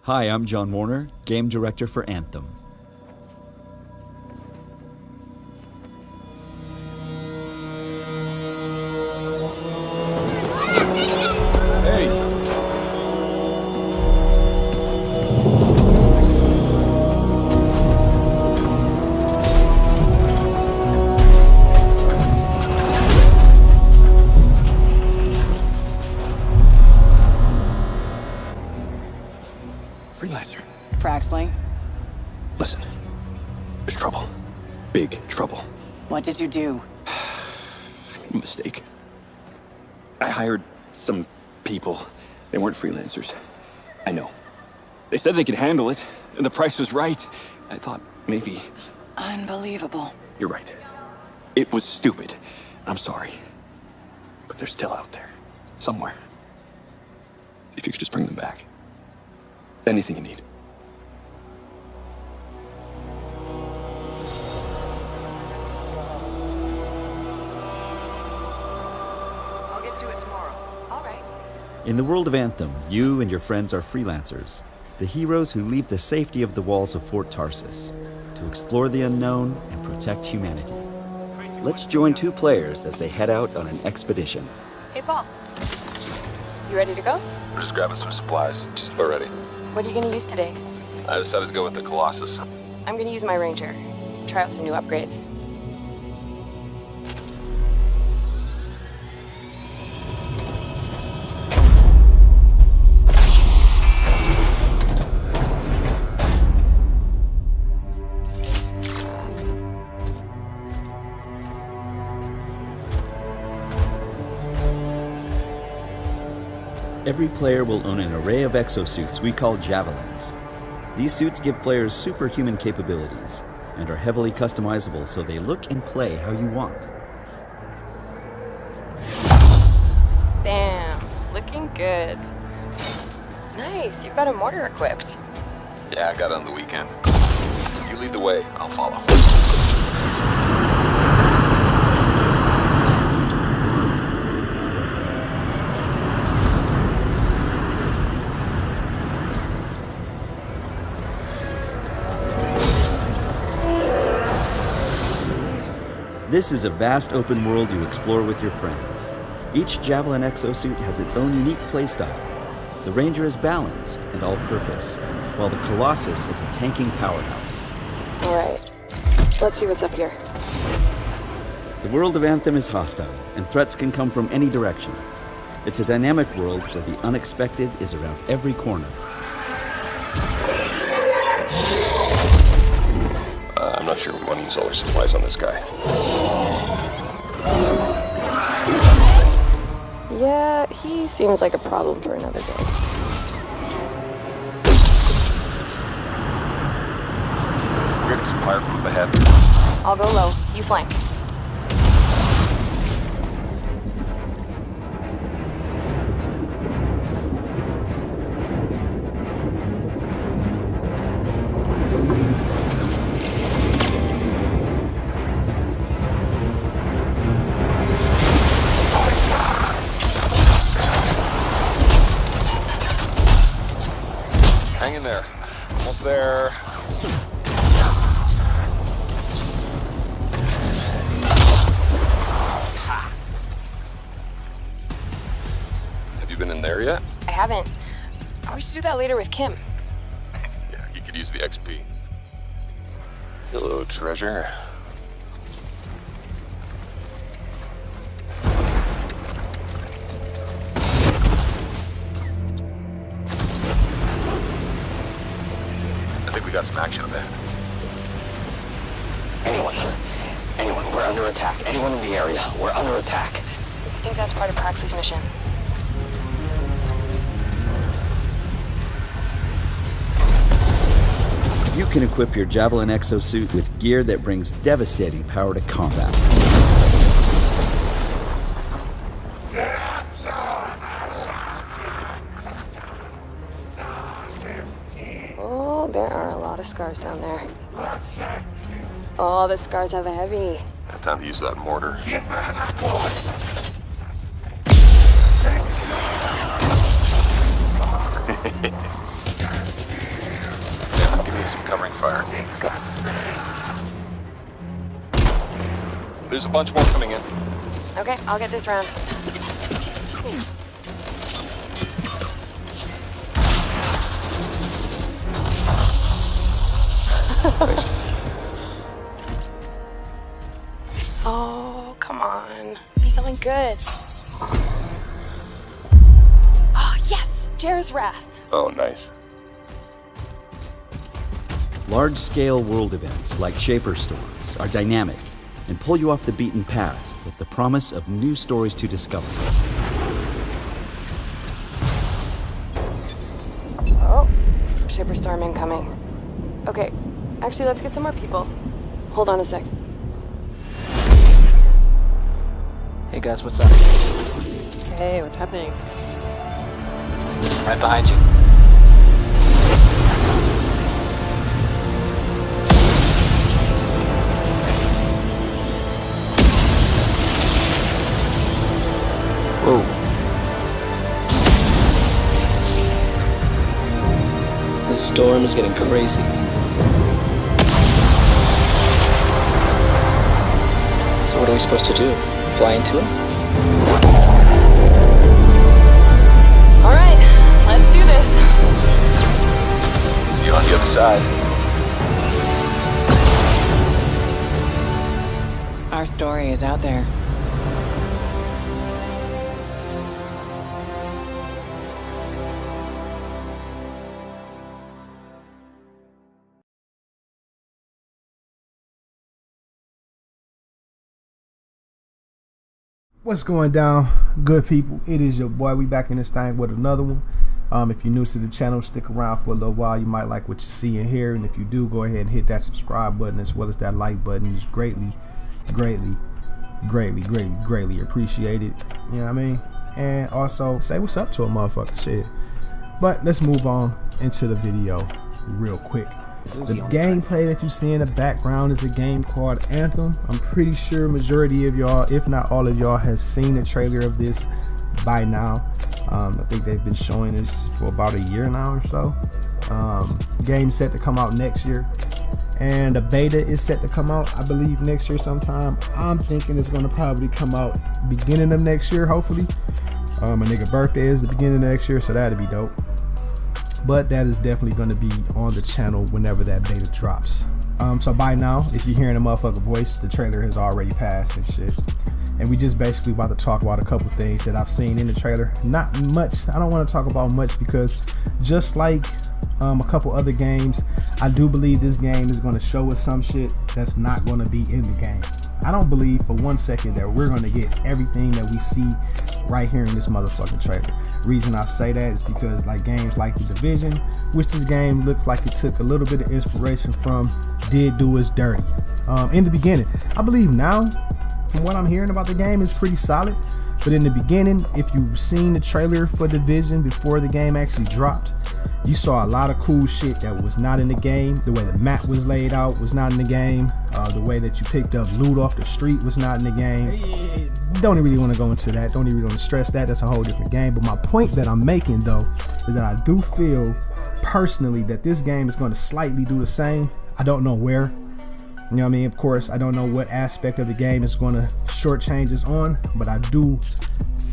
Hi, I'm John Warner, Game Director for Anthem. Freelancer. Praxling, Listen, there's trouble. Big trouble. what did you do? I made a mistake. I hired some people. They weren't freelancers. I know. They said they could handle it, and the price was right. I thought maybe... Unbelievable. You're right. It was stupid. I'm sorry. But they're still out there. Somewhere. If you could just bring them back. Anything you need. I'll get to it tomorrow. All right. In the world of Anthem, you and your friends are freelancers, the heroes who leave the safety of the walls of Fort Tarsis to explore the unknown and protect humanity. Let's join two players as they head out on an expedition. Hey, Paul. You ready to go? We're just grabbing some supplies. Just about ready. What are you gonna use today? I decided to go with the Colossus. I'm gonna use my Ranger. Try out some new upgrades. Every player will own an array of exosuits we call Javelins. These suits give players superhuman capabilities and are heavily customizable so they look and play how you want. Bam! Looking good. Nice, you've got a mortar equipped. Yeah, I got it on the weekend. You lead the way, I'll follow. This is a vast open world you explore with your friends. Each Javelin exosuit has its own unique playstyle. The Ranger is balanced and all-purpose, while the Colossus is a tanking powerhouse. All right, let's see what's up here. The world of Anthem is hostile, and threats can come from any direction. It's a dynamic world where the unexpected is around every corner. I'm not sure we want to use all our supplies on this guy. Yeah, he seems like a problem for another day. We're getting some fire from up ahead. I'll go low. You flank. Hang in there. Almost there. Have you been in there yet? I haven't. We should do that later with Kim. Yeah, you could use the XP. Hello, treasure. I think we got some action up ahead. Anyone, we're under attack. Anyone in the area, we're under attack. I think that's part of Prax's mission. You can equip your Javelin exosuit with gear that brings devastating power to combat. Oh, there are a lot of scars down there. Oh, the scars have a heavy. Time to use that mortar. fire. There's a bunch more coming in. Okay, I'll get this round. Thanks. Oh, come on. Be something good. Oh, yes! Jar's Wrath. Oh, nice. Large-scale world events like Shaper Storms are dynamic and pull you off the beaten path with the promise of new stories to discover. Oh, Shaper Storm incoming. Okay, actually, let's get some more people. Hold on a sec. Hey guys, what's up? Hey, what's happening? Right behind you. Whoa. This storm is getting crazy. So what are we supposed to do? Fly into it? All right, let's do this. See you on the other side. Our story is out there. What's going down, good people? It is your boy. We back in this thing with another one. If you're new to the channel, stick around for a little while. You might like what you see and hear, and if you do, go ahead and hit that subscribe button as well as that like button. It's greatly appreciated. You know what I mean? And also say what's up to a motherfucker. Shit. But let's move on into the video real quick. The gameplay that you see in the background is a game called Anthem. I'm pretty sure majority of y'all, if not all of y'all, have seen the trailer of this by now. I think they've been showing this for about a year now or so. Game set to come out next year, and the beta is set to come out, I believe, next year sometime. I'm thinking it's going to probably come out beginning of next year, hopefully. My nigga birthday is the beginning of next year, so that'd be dope. But that is definitely going to be on the channel whenever that beta drops. So by now, if you're hearing a motherfucker voice, the trailer has already passed and shit. And we just basically about to talk about a couple things that I've seen in the trailer. Not much. I don't want to talk about much because just like a couple other games, I do believe this game is going to show us some shit that's not going to be in the game. I don't believe for 1 second that we're going to get everything that we see right here in this motherfucking trailer. Reason I say that is because like games like The Division, which this game looks like it took a little bit of inspiration from, did do its dirty in the beginning. I believe now, from what I'm hearing about the game, is pretty solid. But in the beginning, if you've seen the trailer for Division before the game actually dropped, you saw a lot of cool shit that was not in the game. The way the map was laid out was not in the game. The way that you picked up loot off the street was not in the game. Don't really want to go into that. Don't even want to stress that. That's a whole different game. But my point that I'm making though is that I do feel personally that this game is going to slightly do the same. I don't know where. You know what I mean? Of course, I don't know what aspect of the game is going to shortchange us on, but I do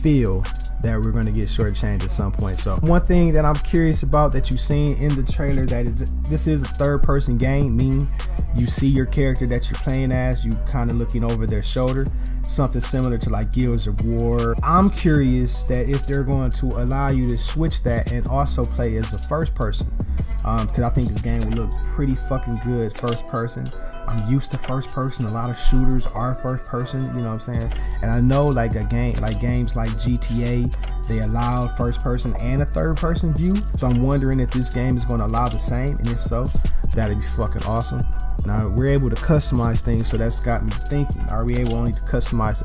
feel that we're going to get shortchanged at some point. So one thing that I'm curious about that you've seen in the trailer, that is, this is a third-person game, meaning you see your character that you're playing as, you kind of looking over their shoulder, something similar to like Guilds of War. I'm curious that if they're going to allow you to switch that and also play as a first person, because I think this game will look pretty fucking good first person. I'm used to first person. A lot of shooters are first person, you know what I'm saying? And I know like games like GTA, they allow first person and a third person view. So I'm wondering if this game is going to allow the same, and if so, that'd be fucking awesome. Now we're able to customize things, so that's got me thinking, are we able only to customize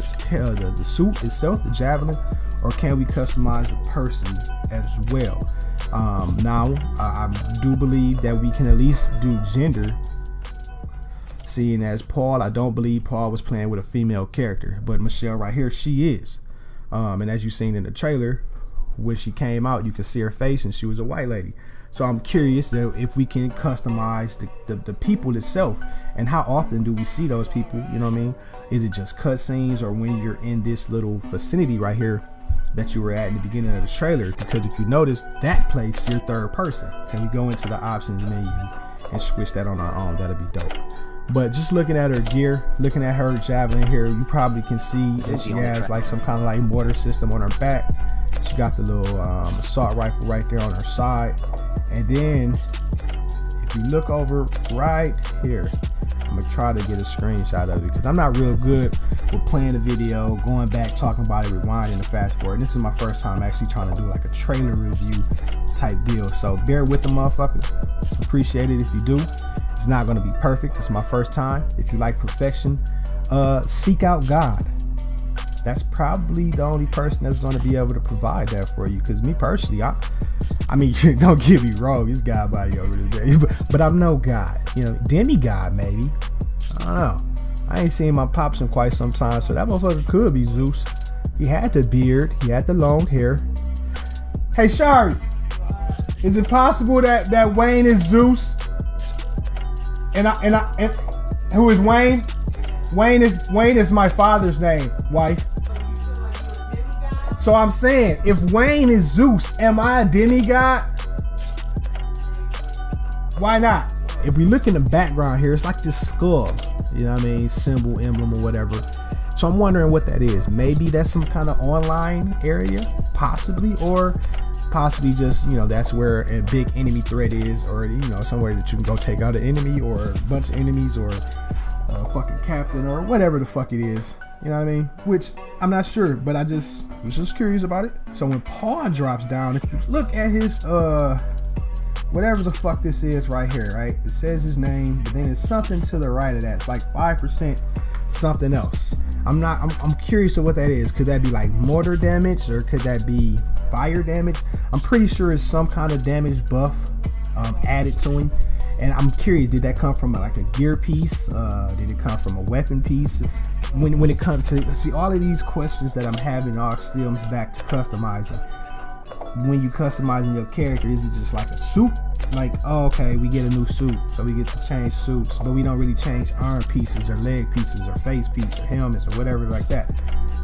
the suit itself, the javelin, or can we customize the person as well? Now I do believe that we can at least do gender, seeing as Paul, I don't believe Paul was playing with a female character, but Michelle right here, she is. And as you've seen in the trailer, when she came out, you could see her face and she was a white lady. So I'm curious that if we can customize the people itself, and how often do we see those people, you know what I mean? Is it just cutscenes, or when you're in this little vicinity right here that you were at in the beginning of the trailer? Because if you notice, that place, you're third person. Can we go into the options menu and switch that on our own? That'd be dope. But just looking at her gear, looking at her javelin here, you probably can see that she has like some kind of like mortar system on her back. She got the little assault rifle right there on her side. And then if you look over right here, I'm gonna try to get a screenshot of it because I'm not real good with playing the video, going back, talking about it, rewinding and fast forward. And this is my first time actually trying to do like a trailer review type deal. So bear with the motherfucker. Appreciate it if you do. It's not gonna be perfect. It's my first time. If you like perfection, seek out God. That's probably the only person that's going to be able to provide that for you. Because me personally, I mean, don't get me wrong, it's God body over there, but I'm no God, you know, demigod maybe. I don't know. I ain't seen my pops in quite some time, so that motherfucker could be Zeus. He had the beard, he had the long hair. Hey, Shari, is it possible that Wayne is Zeus? And who is Wayne? Wayne is my father's name, wife. So I'm saying, if Wayne is Zeus, am I a demigod? Why not? If we look in the background here, it's like this skull, you know what I mean? Symbol, emblem, or whatever. So I'm wondering what that is. Maybe that's some kind of online area, possibly, or possibly just, you know, that's where a big enemy threat is, or, you know, somewhere that you can go take out an enemy or a bunch of enemies, or a fucking captain, or whatever the fuck it is. You know what I mean? Which I'm not sure, but I was just curious about it. So when Paul drops down, if you look at his whatever the fuck this is right here, right? It says his name, but then it's something to the right of that. It's like 5% something else. I'm curious of what that is. Could that be like mortar damage, or could that be fire damage? I'm pretty sure it's some kind of damage buff added to him. And I'm curious, did that come from like a gear piece? Did it come from a weapon piece? When it comes to, see, all of these questions that I'm having all stems back to customizing. When you customizing your character, is it just like a suit? Like, oh, okay, we get a new suit, so we get to change suits, but we don't really change arm pieces or leg pieces or face piece or helmets or whatever like that.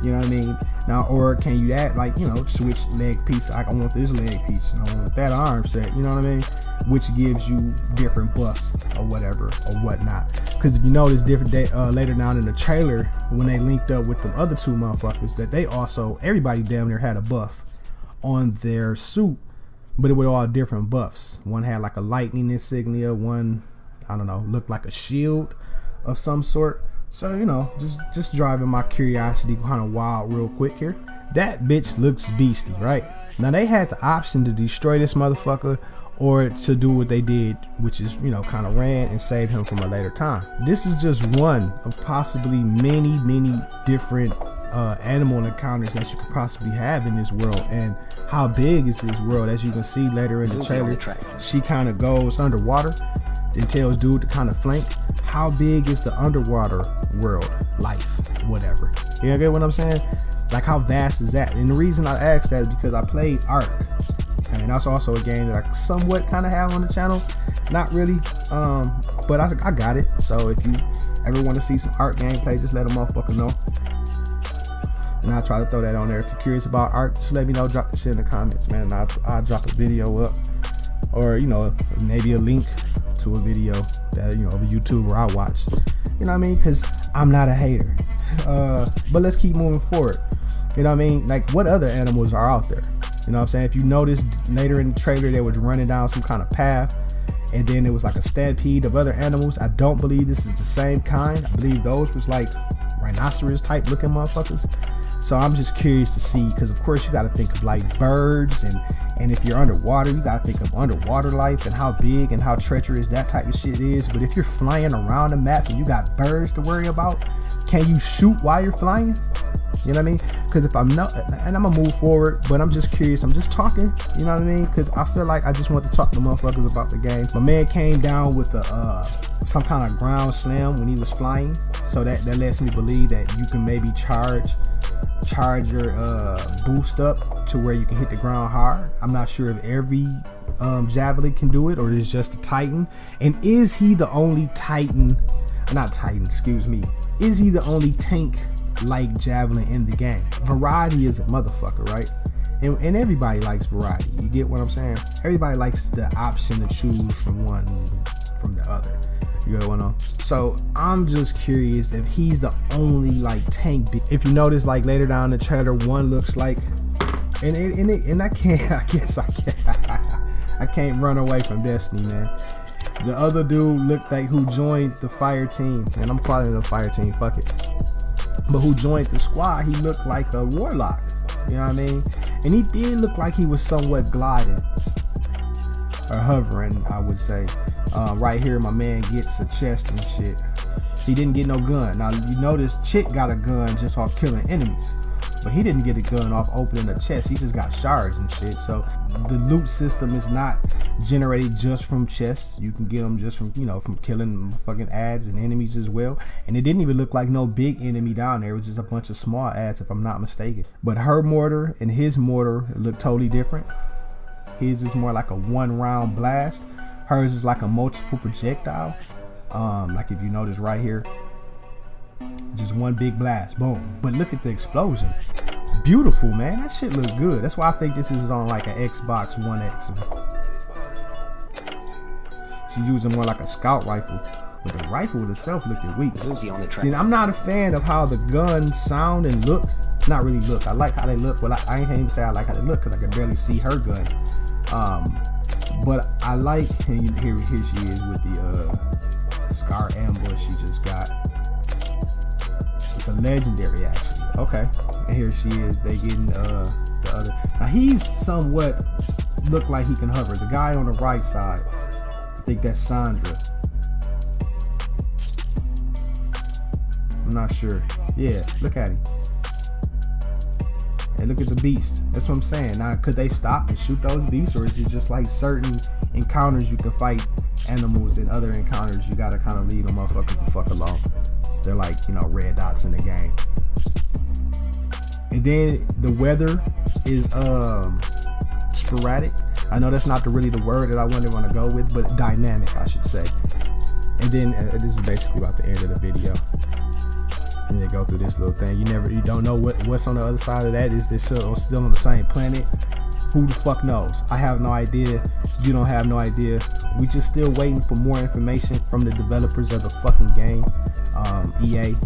You know what I mean? Now, or can you add, like, you know, switch leg piece? Like, I want this leg piece and I want that arm set, you know what I mean? Which gives you different buffs or whatever or whatnot. Because if you notice, different later down in the trailer, when they linked up with the other two motherfuckers, that they also, everybody damn near had a buff on their suit, but it were all different buffs. One had like a lightning insignia, one, I don't know, looked like a shield of some sort. So, you know, just driving my curiosity kind of wild real quick here. That bitch looks beastie, right? Now they had the option to destroy this motherfucker, or to do what they did, which is, you know, kind of ran and saved him from a later time. This is just one of possibly many different animal encounters that you could possibly have in this world. And how big is this world? As you can see later in the trailer, she kind of goes underwater and tells dude to kind of flank. How big is the underwater world life, whatever? You get what I'm saying? Like, how vast is that? And the reason I asked that is because I played Ark, and that's also a game that I somewhat kind of have on the channel. Not really, but I got it. So if you ever want to see some Ark gameplay, just let a motherfucker know, and I'll try to throw that on there. If you're curious about Ark, just let me know. Drop the shit in the comments, man. I'll drop a video up, or, you know, maybe a link to a video that, you know, of a YouTuber I watch. You know what I mean? Because I'm not a hater. But let's keep moving forward. You know what I mean? Like, what other animals are out there? You know what I'm saying? If you noticed later in the trailer, they was running down some kind of path, and then it was like a stampede of other animals. I don't believe this is the same kind. I believe those was like rhinoceros type looking motherfuckers. So I'm just curious to see, because of course you got to think of like birds, and if you're underwater, you got to think of underwater life and how big and how treacherous that type of shit is. But if you're flying around the map and you got birds to worry about, can you shoot while you're flying? You know what I mean? Because if I'm not, and I'm gonna move forward, but I'm just curious, I'm just talking, you know what I mean? Because I feel like I just want to talk to motherfuckers about the game. My man came down with some kind of ground slam when he was flying, so that lets me believe that you can maybe charge charge your boost up to where you can hit the ground hard. I'm not sure if every javelin can do it or it's just a Titan. And is he the only is he the only tank like javelin in the game? Variety is a motherfucker, right? And everybody likes variety. You get what I'm saying? Everybody likes the option to choose from one from the other. You get what I'm saying? So I'm just curious if he's the only like tank. If you notice, like later down the trailer, one looks like, and I can't run away from Destiny, man. The other dude looked like who joined the fire team, and I'm calling it a fire team, fuck it. But who joined the squad, he looked like a warlock. You know what I mean? And he did look like he was somewhat gliding or hovering, I would say. Right here, my man gets a chest and shit. He didn't get no gun. Now you notice Chick got a gun just off killing enemies, but he didn't get a gun off opening a chest. He just got shards and shit. So the loot system is not generated just from chests. You can get them just from, you know, from killing fucking ads and enemies as well. And it didn't even look like no big enemy down there. It was just a bunch of small ads, if I'm not mistaken. But her mortar and his mortar look totally different. His is more like a 1-round blast. Hers is like a multiple projectile. Like if you notice right here, just one big blast, boom. But look at the explosion. Beautiful, man. That shit look good. That's why I think this is on like an Xbox One X. She's using more like a scout rifle, but the rifle itself looking weak. See, I'm not a fan of how the guns sound and look. Not really look. I like how they look. Well, I ain't even say I like how they look because I can barely see her gun. But I like, and here she is with the Scar ambush she just got. It's a legendary actually. Okay, and here she is. They getting the other. Now he's somewhat look like he can hover. The guy on the right side, I think that's Sandra. I'm not sure. Yeah, look at him. And look at the beast. That's what I'm saying. Now, could they stop and shoot those beasts, or is it just like certain encounters you can fight animals, and other encounters you gotta kind of leave them motherfuckers the fuck alone? They're like, you know, red dots in the game. And then the weather is sporadic. I know that's not really the word that I want to go with, but dynamic, I should say. And then this is basically about the end of the video. And they go through this little thing. You don't know what's on the other side of that. Is this still on the same planet? Who the fuck knows? I have no idea. You don't have no idea. We just still waiting for more information from the developers of the fucking game. EA.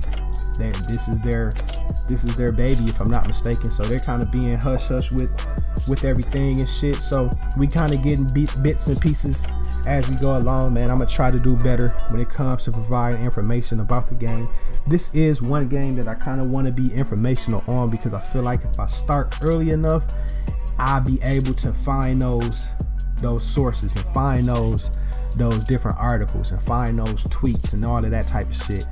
This is their baby, if I'm not mistaken. So they're kind of being hush hush with everything and shit. So we kind of getting bits and pieces as we go along, man. I'm gonna try to do better when it comes to providing information about the game. This is one game that I kind of want to be informational on, because I feel like if I start early enough, I'll be able to find those sources and find those different articles and find those tweets and all of that type of shit.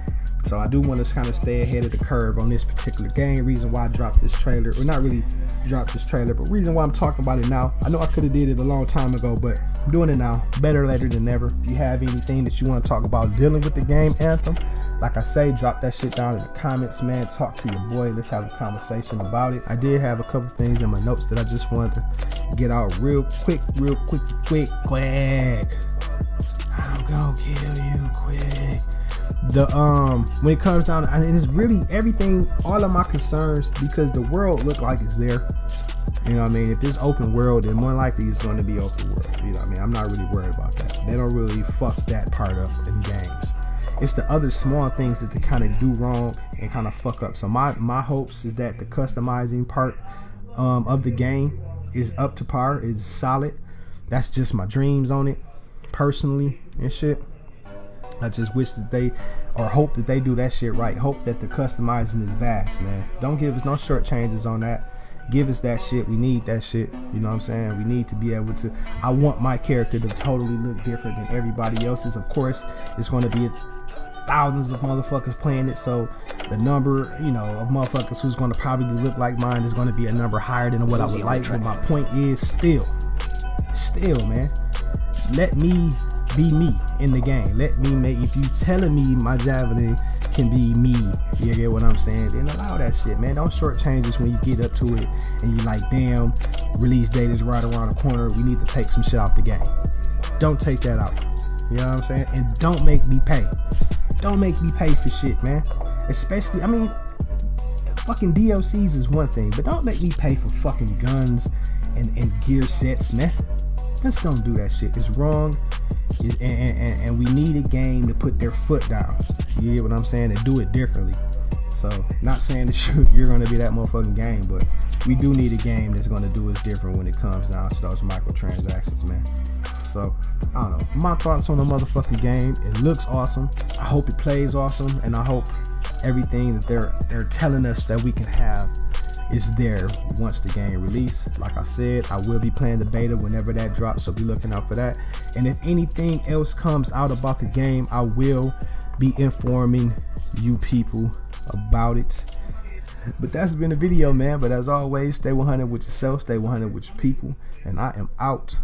So I do want to kind of stay ahead of the curve on this particular game. Reason why I dropped this trailer, or not really dropped this trailer, but reason why I'm talking about it now. I know I could have did it a long time ago, but I'm doing it now. Better later than never. If you have anything that you want to talk about dealing with the game Anthem, like I say, drop that shit down in the comments, man. Talk to your boy. Let's have a conversation about it. I did have a couple things in my notes that I just wanted to get out real quick. I'm gonna kill you quick. When it comes down to, and it's really everything, all of my concerns, because the world look like it's there. You know what I mean? If it's open world, then more likely it's going to be open world. You know what I mean? I'm not really worried about that. They don't really fuck that part up in games. It's the other small things that they kind of do wrong and kind of fuck up. So my hopes is that the customizing part of the game is up to par, is solid. That's just my dreams on it, personally and shit. I just wish that they, or hope that they do that shit right. Hope that the customizing is vast, man. Don't give us no short changes on that. Give us that shit. We need that shit. You know what I'm saying? We need to be able to, I want my character to totally look different than everybody else's. Of course, it's going to be thousands of motherfuckers playing it, so the number, you know, of motherfuckers who's going to probably look like mine is going to be a number higher than what I would like. But my point is still, man, let me be me in the game. Let me make, if you telling me my javelin can be me. You get what I'm saying? Then allow that shit, man. Don't shortchange us when you get up to it and you like, damn, release date is right around the corner. We need to take some shit off the game. Don't take that out. You know what I'm saying? And don't make me pay. Don't make me pay for shit, man. Especially, I mean, fucking DLCs is one thing, but don't make me pay for fucking guns and gear sets, man. Just don't do that shit. It's wrong. And we need a game to put their foot down. You get what I'm saying? And do it differently. So, not saying that you're going to be that motherfucking game, but we do need a game that's going to do us different when it comes down to those microtransactions, man. So, I don't know. My thoughts on the motherfucking game. It looks awesome. I hope it plays awesome, and I hope everything that they're telling us that we can have is there once the game release. Like I said, I will be playing the beta whenever that drops, so be looking out for that. And if anything else comes out about the game, I will be informing you people about it. But that's been the video, man. But as always, stay 100 with yourself, stay 100 with your people, and I am out.